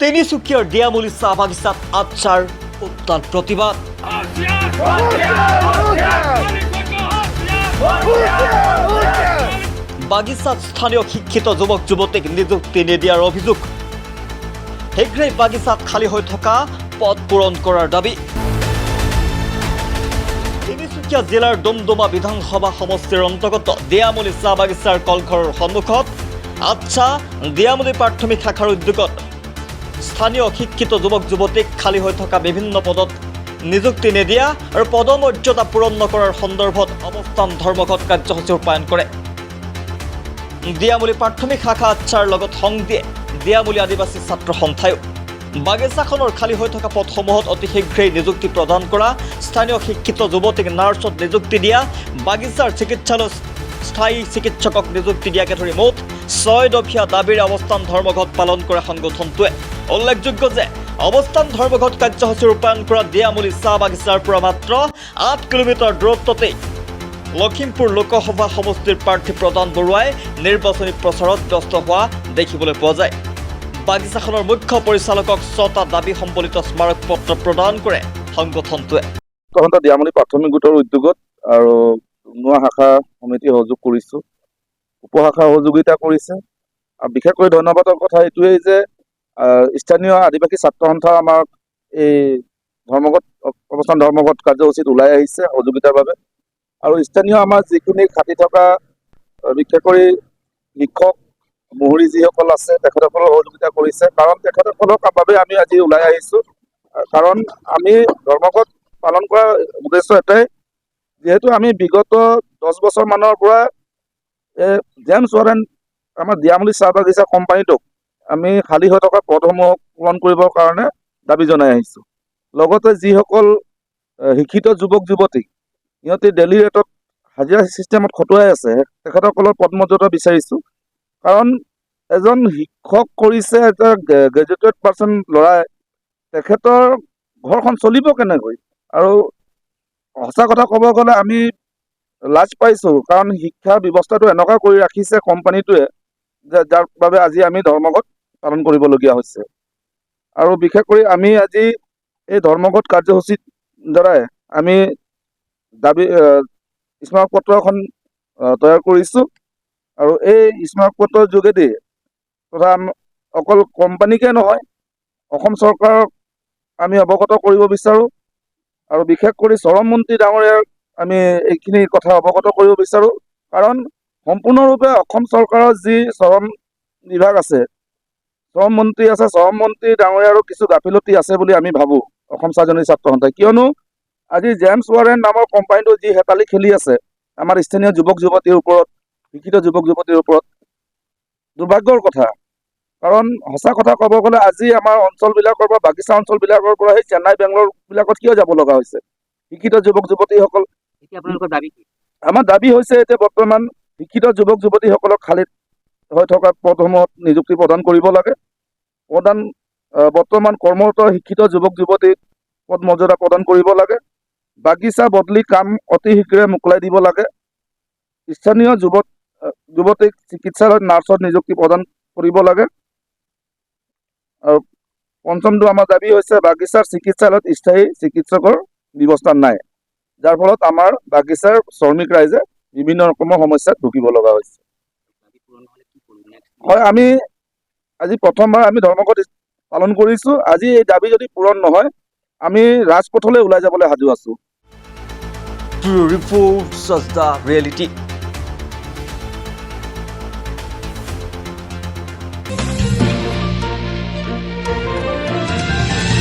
তিনিচুকীয়াৰ দিয়ামুলি চাহ বাগিচাত আচ্ছাৰ উত্তাল প্ৰতিবাদ। বাগিচাত স্থানীয় শিক্ষিত যুৱক যুৱতীক নিযুক্তি নিদিয়াৰ অভিযোগ। শীঘ্ৰেই বাগিচাত খালী হৈ থকা পদ পূৰণ কৰাৰ দাবী। তিনিচুকীয়া জিলাৰ ডুমডুমা বিধানসভা সমষ্টিৰ অন্তৰ্গত দিয়ামুলি চাহ বাগিচাৰ কলঘৰৰ সন্মুখত আচ্ছা দিয়ামুলি প্ৰাথমিক শাখাৰ উদ্যোগত স্থানীয় শিক্ষিত যুৱক যুৱতীক খালী হৈ থকা বিভিন্ন পদত নিযুক্তি নিদিয়া আৰু পদমৰ্যাদা পূৰণ নকৰাৰ সন্দৰ্ভত অৱস্থান ধৰ্মঘট কাৰ্যসূচী ৰূপায়ণ কৰে। দিয়ামুলি প্ৰাথমিক শাখা আচ্ছাৰ লগত সংগ দিয়ে দিয়ামুলি আদিবাসী ছাত্ৰ সন্থায়ো। বাগিচাখনৰ খালী হৈ থকা পদসমূহত অতি শীঘ্ৰেই নিযুক্তি প্ৰদান কৰা, স্থানীয় শিক্ষিত যুৱতীক নাৰ্ছত নিযুক্তি দিয়া, বাগিচাৰ চিকিৎসালয়ত স্থায়ী চিকিৎসকক নিযুক্তি দিয়াকে ধৰি মুঠ 6 দফীয়া দাবীৰে অৱস্থান ধৰ্মঘট পালন কৰা সংগঠনটোৱে। উল্লেখযোগ্য যে অৱস্থান ধৰ্মঘট কাৰ্যসূচী ৰূপায়ণ কৰা দিয়ামুলি চাহ বাগিচাৰ পৰা মাত্ৰ 8 কিলোমিটাৰ দূৰত্বতেই লখিমপুৰ লোকসভা সমষ্টিৰ প্ৰাৰ্থী প্ৰদান বৰুৱাই নিৰ্বাচনী প্ৰচাৰত ব্যস্ত হোৱা দেখিবলৈ পোৱা যায়। বাগিচাখনৰ মুখ্য পৰিচালকক 6টা দাবী সম্বলিত স্মাৰক পত্ৰ প্ৰদান কৰে সংগঠনটোৱে। দিয়ামুলি প্ৰাথমিক গোটৰ উদ্যোগত আৰু নোৱা শাখা সমিতি সহযোগ কৰিছো, উপশাখা সহযোগিতা কৰিছে। আৰু বিশেষকৈ ধন্যবাদৰ কথা এইটোৱেই যে স্থানীয় আদিবাসী ছাত্ৰ সন্থা আমাক এই অৱস্থান ধৰ্মঘট কাৰ্যসূচীত ওলাই আহিছে সহযোগিতাৰ বাবে। আৰু স্থানীয় আমাৰ যিখিনি খাটি থকা বিশেষকৈ শিক্ষক মহুৰী যিসকল আছে তেখেতসকলৰ সহযোগিতা কৰিছে, কাৰণ তেখেতসকলৰ বাবে আমি আজি ওলাই আহিছো। কাৰণ আমি ধৰ্মঘট পালন কৰাৰ উদ্দেশ্য এটাই, যিহেতু আমি বিগত 10 বছৰ মানৰ পৰা জেমছ ৱাৰেন আমাৰ দিয়ামুলি চাহ বাগিচা কোম্পানীটোক আমি খালী হৈ থকা পদসমূহ পূৰণ কৰিবৰ কাৰণে দাবী জনাই আহিছো। লগতে যিসকল শিক্ষিত যুৱক যুৱতী সিহঁতে ডেইলি ৰেটত হাজিৰা ছিষ্টেমত খটুৱাই আছে, তেখেতসকলৰ পদমৰ্যাদা বিচাৰিছো। কাৰণ এজন শিক্ষক কৰিছে, এটা গ্ৰেজুৱেটেড পাৰ্চন ল'ৰাই, তেখেতৰ ঘৰখন চলিব কেনেকৈ? আৰু সঁচা কথা ক'ব গ'লে আমি লাজ পাইছোঁ, কাৰণ শিক্ষা ব্যৱস্থাটো এনেকুৱা কৰি ৰাখিছে কোম্পানীটোৱে যে যাৰ বাবে আজি আমি ধৰ্মঘট পালন কৰিবলগীয়া হৈছে। আৰু বিশেষকৈ আমি আজি এই ধৰ্মঘট কাৰ্যসূচীৰ দ্বাৰাই আমি দাবী স্মাৰক পত্ৰ এখন তৈয়াৰ কৰিছোঁ। আৰু এই স্মাৰক পত্ৰৰ যোগেদি তথা অকল কোম্পানীকে নহয়, অসম চৰকাৰক আমি অৱগত কৰিব বিচাৰোঁ। আৰু বিশেষ কৰি চৰম মন্ত্ৰী ডাঙৰীয়াক আমি এইখিনি কথা অৱগত কৰিব বিচাৰোঁ। কাৰণ সম্পূৰ্ণৰূপে অসম চৰকাৰৰ যি চৰম বিভাগ আছে, চৰম মন্ত্ৰী আছে, চৰম মন্ত্ৰী ডাঙৰীয়াৰো কিছু গাফিলতি আছে বুলি আমি ভাবোঁ অসম চাহ জনজাতি ছাত্ৰ সন্থাই। কিয়নো আজি জেমছ ৱাৰেন নামৰ কোম্পানীটো যি হেতালি খেলি আছে আমাৰ স্থানীয় যুৱক যুৱতীৰ ওপৰত, শিক্ষিত যুৱক যুৱতীৰ ওপৰত, দুৰ্ভাগ্যৰ কথা। কাৰণ সঁচা কথা ক'ব গ'লে আজি আমাৰ অঞ্চলবিলাকৰ পৰা, বাগিচা অঞ্চলবিলাকৰ পৰা সেই চেন্নাই বেংগলোৰবিলাকত কিয় যাব লগা হৈছে শিক্ষিত যুৱক যুৱতীসকল? আপোনালোকৰ দাবী কি? আমাৰ দাবী হৈছে এতিয়া বৰ্তমান শিক্ষিত যুৱক যুৱতীসকলক খালী হৈ থকা পদসমূহত নিযুক্তি প্ৰদান কৰিব লাগে। বৰ্তমান কৰ্মৰত শিক্ষিত যুৱক যুৱতীক পদমৰ্যাদা প্ৰদান কৰিব লাগে। বাগিচা বদলি কাম অতি শীঘ্ৰে মোকলাই দিব লাগে। স্থানীয় যুৱতীক চিকিৎসালয়ত নাৰ্ছত নিযুক্তি প্ৰদান কৰিব লাগে। আৰু পঞ্চমটো আমাৰ দাবী হৈছে বাগিচাৰ চিকিৎসালয়ত স্থায়ী চিকিৎসকৰ ব্যৱস্থা নাই, যাৰ ফলত আমাৰ বাগিচাৰ শ্ৰমিক ৰাইজে বিভিন্ন ৰকমৰ সমস্যাত ভুগিব লগা হৈছে। হয়, আমি আজি প্ৰথমবাৰ আমি ধৰ্মঘট পালন কৰিছোঁ। আজি এই দাবী যদি পূৰণ নহয়, আমি ৰাজপথলৈ ওলাই যাবলৈ সাজু আছোঁ। Reports of the reality.